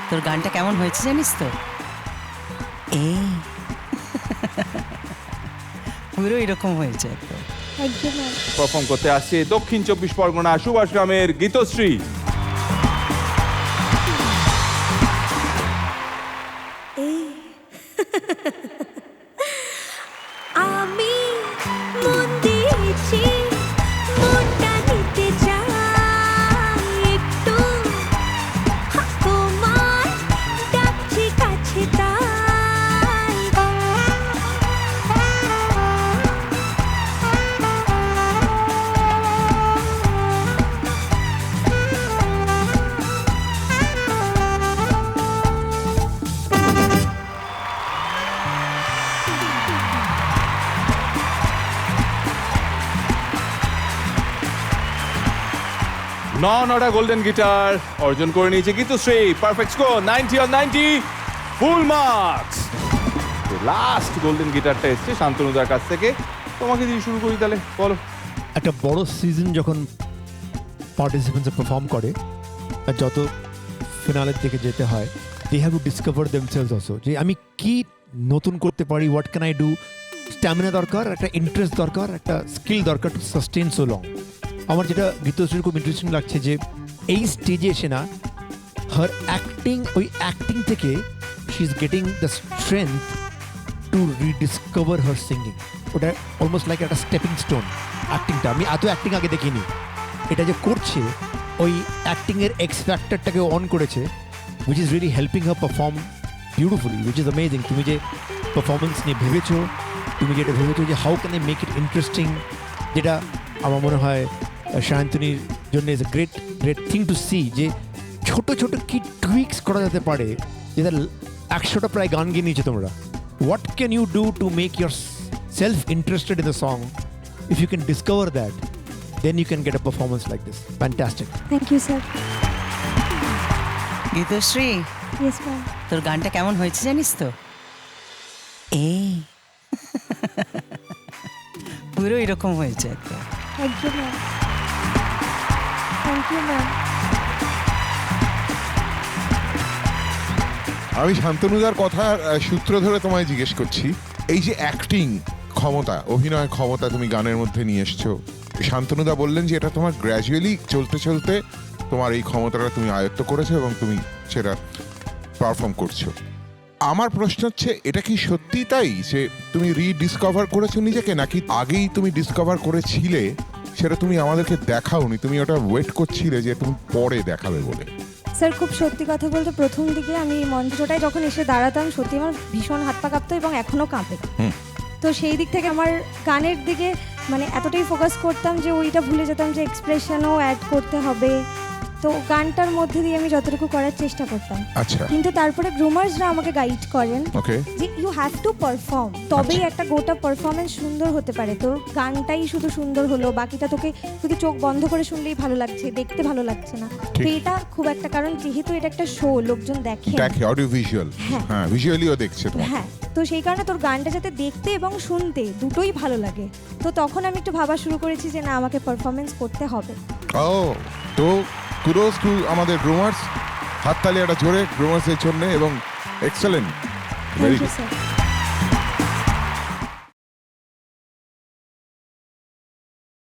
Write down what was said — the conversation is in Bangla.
তোর গানটা কেমন হয়েছে জানিস তো? এই পুরো এরকম হয়েছে একদম। Thank you ma'am. পারফর্ম করতে আসছে দক্ষিণ 24 পরগনা সুভাষ গ্রামের গীতশ্রী। আমি মন দিয়েছি, মনটা নিতে চাই একটু, তোমার ডাকছি কাছে তাই। নটা গোল্ডেন গিটার অর্জন করে নিয়েছে Gitashree. Perfect score 90 on 90, full marks. Last golden গিটারটা এসছে শান্তনুদার কাছ থেকে। তোমাকে দিয়ে শুরু করি তাহলে, বলো। একটা বড় সিজন যখন পার্টিসিপেন্টস পারফর্ম করে আর যত ফিনালের দিকে যেতে হয়, they have to discover themselves also, যে আমি কি নতুন করতে পারি, what can I do. Stamina দরকার, একটা ইন্টারেস্ট দরকার, একটা স্কিল দরকার টু সাস্টেন সো লং। আমার যেটা গীতশ্রীর খুব ইন্টারেস্টিং লাগছে যে এই স্টেজে এসে না, হার অ্যাক্টিং, ওই অ্যাক্টিং থেকে she is getting the strength two rediscover her singing. ওটা অলমোস্ট লাইক একটা স্টেপিং স্টোন অ্যাক্টিংটা। আমি এত অ্যাক্টিং আগে দেখিনি, এটা যে করছে ওই অ্যাক্টিংয়ের এক্স ফ্যাক্টরটাকে অন করেছে, which is really helping her perform beautifully, which is amazing. তুমি যে পারফরমেন্স নিয়ে ভেবেছো, তুমি যেটা ভেবেছো যে how can I make it interesting, যেটা আমার মনে হয় শান্তনির জন্য is a great great thing to see, যে ছোট ছোট কি টুইক্স করা যেতে পারে, যেটা 100টা প্রায় গান গিয়ে নিয়েছো তোমরা। What can you do to make yourself interested in the song? If you can discover that, then you can get a performance like this. Fantastic. Thank you sir. Geetashree, yes ma'am. তোর গানটা কেমন হয়েছে জানিস তো? এই পুরো এরকম হয়েছে একদম। Thank you ma'am. Thank you ma'am. আমি শান্তনুদার কথার সূত্র ধরে তোমায় জিজ্ঞেস করছি, এই যে অ্যাক্টিং ক্ষমতা, অভিনয় ক্ষমতা তুমি গানের মধ্যে নিয়ে এসছো, শান্তনুদা বললেন যে এটা তোমার গ্র্যাজুয়ালি চলতে চলতে তোমার এই ক্ষমতাটা তুমি আয়ত্ত করেছো এবং তুমি সেটা পারফর্ম করছো। আমার প্রশ্ন হচ্ছে, এটা কি সত্যি তাই যে তুমি রিডিসকভার করেছো নিজেকে, নাকি আগেই তুমি ডিসকভার করেছিলে, সেটা তুমি আমাদেরকে দেখাওনি, তুমি ওটা ওয়েট করছিলে যে তুমি পরে দেখাবে বলে? স্যার খুব সত্যি কথা বলতে প্রথম দিকে আমি মঞ্চটায় যখন এসে দাঁড়াতাম, সত্যি আমার ভীষণ হাত পা কাঁপতো এবং এখনও কাঁপে। তো সেই দিক থেকে আমার গানের দিকে মানে এতটাই ফোকাস করতাম যে ওইটা ভুলে যেতাম যে এক্সপ্রেশনও অ্যাড করতে হবে। তো গানটার মধ্যে দিয়ে আমি যতটুকু করার চেষ্টা করতাম। আচ্ছা, কিন্তু তারপরে গ্রুমার্সরা আমাকে গাইড করেন ওকে, যে ইউ হ্যাভ টু পারফর্ম, তবেই একটা গোটা পারফরমেন্স সুন্দর হতে পারে। তোর গানটাই শুধু সুন্দর হলো, বাকিটা তোকে শুধু চোখ বন্ধ করে শুনলেই ভালো লাগছে, দেখতে ভালো লাগছে না। তো এটা খুব একটা, কারণ যেহেতু এটা একটা শো, লোকজন দেখে অডিও ভিজুয়াল, হ্যাঁ ভিজুয়ালিও দেখছে তোমার। হ্যাঁ, তো সেই কারণে তোর গানটা যাতে দেখতে এবং শুনতে দুটোই ভালো লাগে। তো তখন আমি একটু ভাবা শুরু করেছি যে না, আমাকে পারফরমেন্স করতে হবে। ও, তো কুডোস টু আমাদের গ্রুমার্স, হাততালি একটা জোরে গ্রুমার্সের জন্য, এবং excellent, very thank you good. Sir.